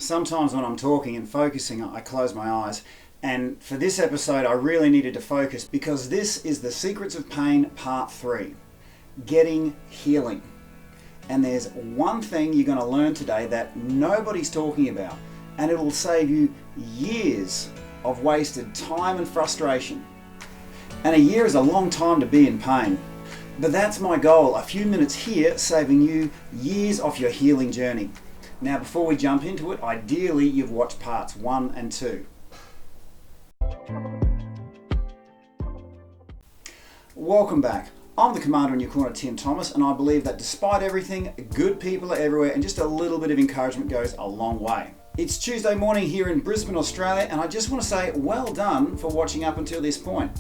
Sometimes when I'm talking and focusing, I close my eyes. And for this episode, I really needed to focus because this is the Secrets of Pain Part 3, Getting Healing. And there's one thing you're going to learn today that nobody's talking about, and it'll save you years of wasted time and frustration. And a year is a long time to be in pain. But that's my goal, a few minutes here saving you years off your healing journey. Now before we jump into it, ideally you've watched parts 1 and 2. Welcome back. I'm the Commando in your corner, Tim Thomas, and I believe that despite everything, good people are everywhere and just a little bit of encouragement goes a long way. It's Tuesday morning here in Brisbane, Australia, and I just want to say well done for watching up until this point.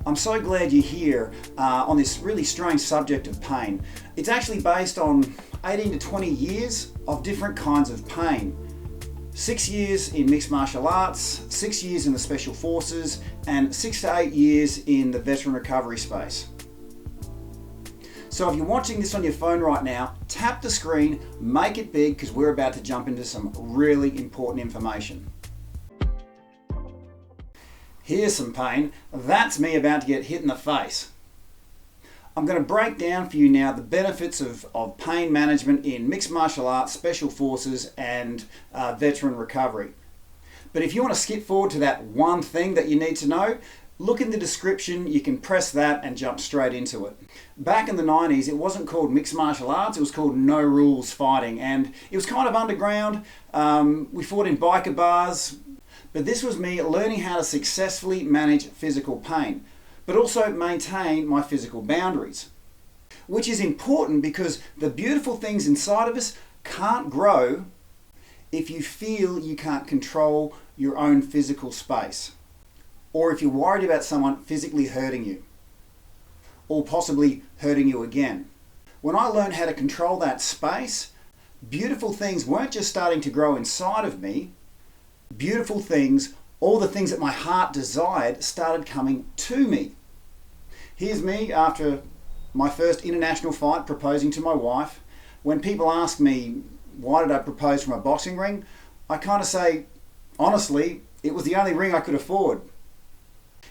I'm so glad you're here on this really strange subject of pain. It's actually based on 18 to 20 years of different kinds of pain. 6 years in mixed martial arts, 6 years in the special forces, and 6 to 8 years in the veteran recovery space. So if you're watching this on your phone right now, tap the screen, make it big, because we're about to jump into some really important information. Here's some pain. That's me about to get hit in the face. I'm going to break down for you now the benefits of pain management in mixed martial arts, special forces, and veteran recovery. But if you want to skip forward to that one thing that you need to know, look in the description, you can press that and jump straight into it. Back in the 90s, it wasn't called mixed martial arts, it was called no rules fighting, and it was kind of underground. We fought in biker bars, but this was me learning how to successfully manage physical pain, but also maintain my physical boundaries. Which is important because the beautiful things inside of us can't grow if you feel you can't control your own physical space, or if you're worried about someone physically hurting you, or possibly hurting you again. When I learned how to control that space, beautiful things weren't just starting to grow inside of me. Beautiful things, all the things that my heart desired, started coming to me. Here's me after my first international fight proposing to my wife. When people ask me, why did I propose from a boxing ring? I kind of say, honestly, it was the only ring I could afford.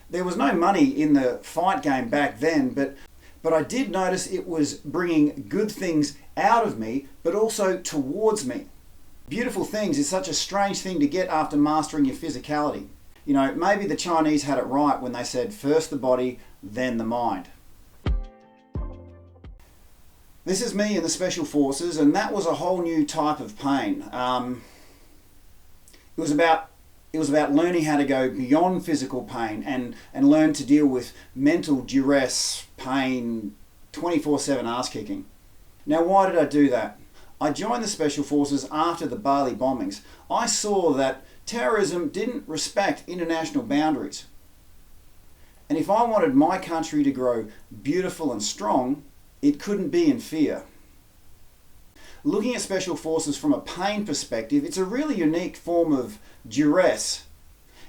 There was no money in the fight game back then, but I did notice it was bringing good things out of me, but also towards me. Beautiful things is such a strange thing to get after mastering your physicality. You know, maybe the Chinese had it right when they said first the body, then the mind. This is me in the special forces, and that was a whole new type of pain. It was about learning how to go beyond physical pain and learn to deal with mental duress, pain, 24/7 ass kicking. Now, why did I do that? I joined the Special Forces after the Bali bombings. I saw that terrorism didn't respect international boundaries. And if I wanted my country to grow beautiful and strong, it couldn't be in fear. Looking at Special Forces from a pain perspective, it's a really unique form of duress.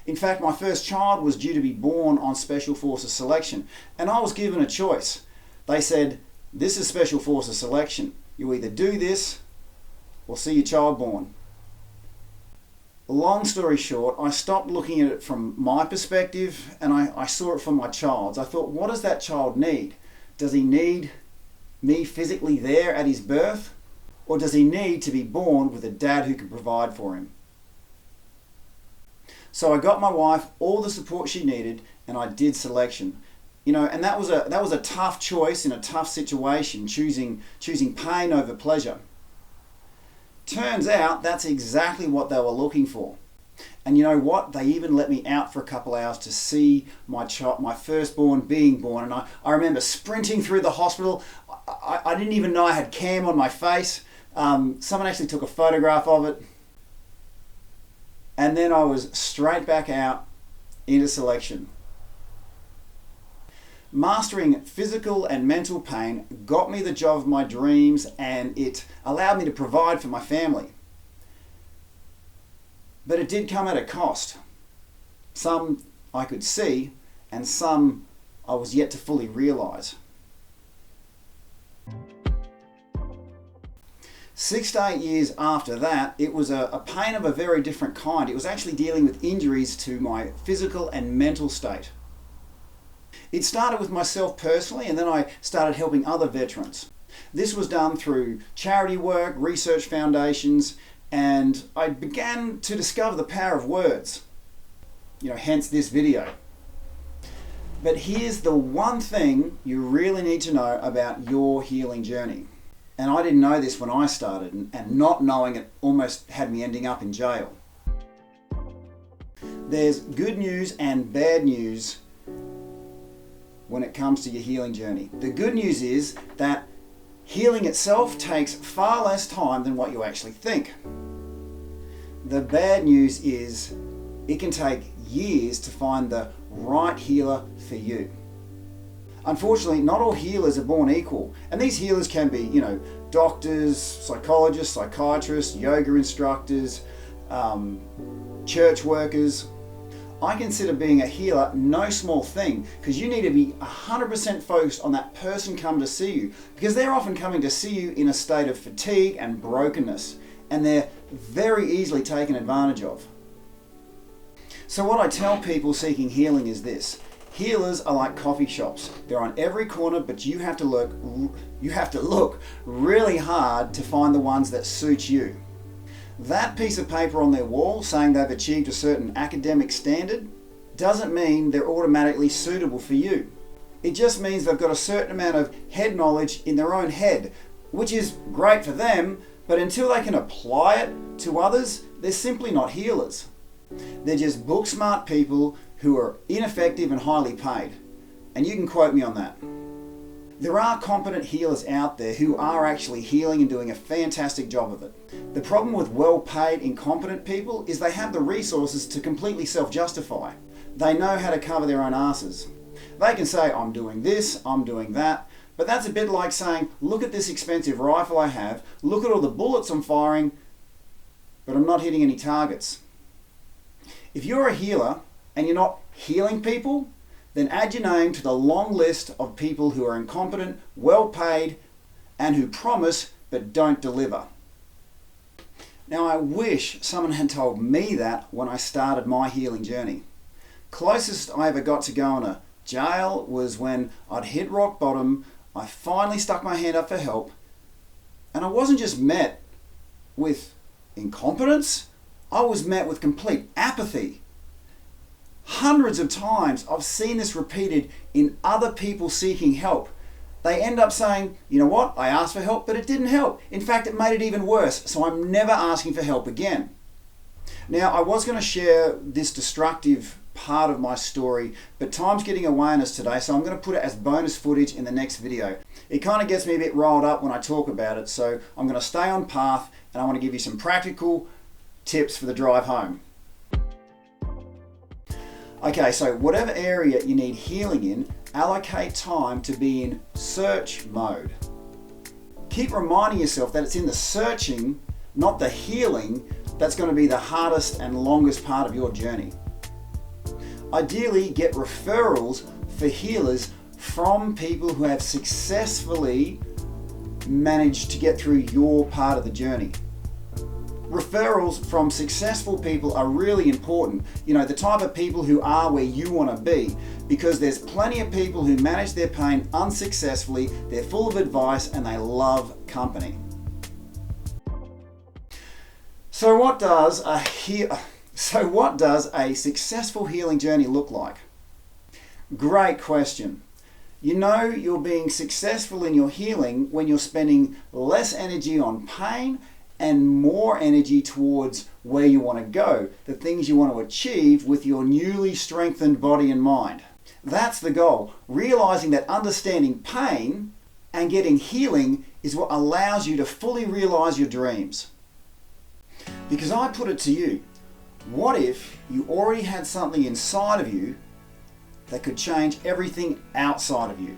In fact, my first child was due to be born on Special Forces selection, and I was given a choice. They said, this is Special Forces selection. You either do this or see your child born. Long story short, I stopped looking at it from my perspective and I saw it from my child's. I thought, what does that child need? Does he need me physically there at his birth? Or does he need to be born with a dad who can provide for him? So I got my wife all the support she needed and I did selection. You know, and that was a tough choice in a tough situation, choosing pain over pleasure. Turns out that's exactly what they were looking for. And you know what? They even let me out for a couple hours to see my firstborn being born. And I remember sprinting through the hospital. I didn't even know I had cam on my face. Someone actually took a photograph of it. And then I was straight back out into selection. Mastering physical and mental pain got me the job of my dreams, and it allowed me to provide for my family. But it did come at a cost. Some I could see, and some I was yet to fully realize. 6 to 8 years after that, it was a pain of a very different kind. It was actually dealing with injuries to my physical and mental state. It started with myself personally, and then I started helping other veterans. This was done through charity work, research foundations, and I began to discover the power of words. Hence this video. But here's the one thing you really need to know about your healing journey. And I didn't know this when I started, and not knowing it almost had me ending up in jail. There's good news and bad news when it comes to your healing journey. The good news is that healing itself takes far less time than what you actually think. The bad news is it can take years to find the right healer for you. Unfortunately, not all healers are born equal, and these healers can be, doctors, psychologists, psychiatrists, yoga instructors, church workers. I consider being a healer no small thing, because you need to be 100% focused on that person coming to see you, because they're often coming to see you in a state of fatigue and brokenness, and they're very easily taken advantage of. So what I tell people seeking healing is this: healers are like coffee shops. They're on every corner, but you have to look really hard to find the ones that suit you. That piece of paper on their wall saying they've achieved a certain academic standard doesn't mean they're automatically suitable for you. It just means they've got a certain amount of head knowledge in their own head, which is great for them, but until they can apply it to others, they're simply not healers. They're just book smart people who are ineffective and highly paid. And you can quote me on that. There are competent healers out there who are actually healing and doing a fantastic job of it. The problem with well-paid, incompetent people is they have the resources to completely self-justify. They know how to cover their own asses. They can say, I'm doing this, I'm doing that, but that's a bit like saying, look at this expensive rifle I have, look at all the bullets I'm firing, but I'm not hitting any targets. If you're a healer and you're not healing people, then add your name to the long list of people who are incompetent, well paid, and who promise but don't deliver. Now, I wish someone had told me that when I started my healing journey. Closest I ever got to going to jail was when I'd hit rock bottom. I finally stuck my hand up for help, and I wasn't just met with incompetence, I was met with complete apathy. Hundreds of times I've seen this repeated in other people seeking help. They end up saying, you know what, I asked for help, but it didn't help. In fact, it made it even worse, so I'm never asking for help again. Now, I was going to share this destructive part of my story, but time's getting away on us today, so I'm going to put it as bonus footage in the next video. It kind of gets me a bit riled up when I talk about it, so I'm going to stay on path, and I want to give you some practical tips for the drive home. Okay, so whatever area you need healing in, allocate time to be in search mode. Keep reminding yourself that it's in the searching, not the healing, that's going to be the hardest and longest part of your journey. Ideally, get referrals for healers from people who have successfully managed to get through your part of the journey. Referrals from successful people are really important. The type of people who are where you want to be, because there's plenty of people who manage their pain unsuccessfully, they're full of advice, and they love company. So what does a successful healing journey look like? Great question. You're being successful in your healing when you're spending less energy on pain and more energy towards where you want to go, the things you want to achieve with your newly strengthened body and mind. That's the goal. Realizing that understanding pain and getting healing is what allows you to fully realize your dreams. Because I put it to you, what if you already had something inside of you that could change everything outside of you?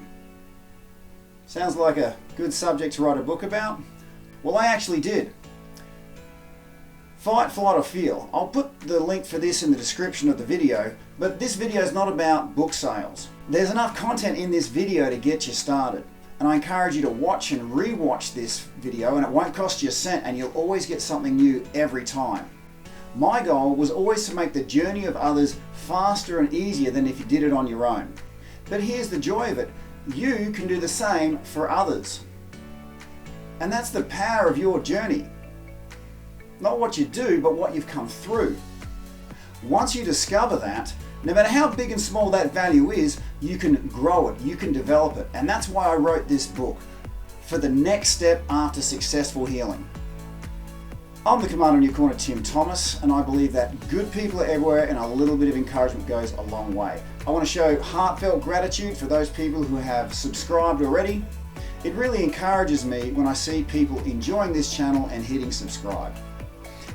Sounds like a good subject to write a book about? Well, I actually did. Fight, flight or feel. I'll put the link for this in the description of the video, but this video is not about book sales. There's enough content in this video to get you started. And I encourage you to watch and re-watch this video, and it won't cost you a cent, and you'll always get something new every time. My goal was always to make the journey of others faster and easier than if you did it on your own. But here's the joy of it. You can do the same for others. And that's the power of your journey. Not what you do, but what you've come through. Once you discover that, no matter how big and small that value is, you can grow it, you can develop it. And that's why I wrote this book, for the next step after successful healing. I'm the Commando in your corner, Tim Thomas, and I believe that good people are everywhere and a little bit of encouragement goes a long way. I want to show heartfelt gratitude for those people who have subscribed already. It really encourages me when I see people enjoying this channel and hitting subscribe.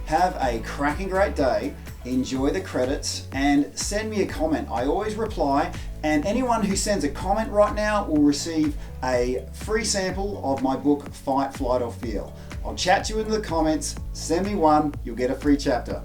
Have a cracking great day, enjoy the credits, and send me a comment. I always reply, and anyone who sends a comment right now will receive a free sample of my book, Fight, Flight or Feel. I'll chat to you in the comments, send me one, you'll get a free chapter.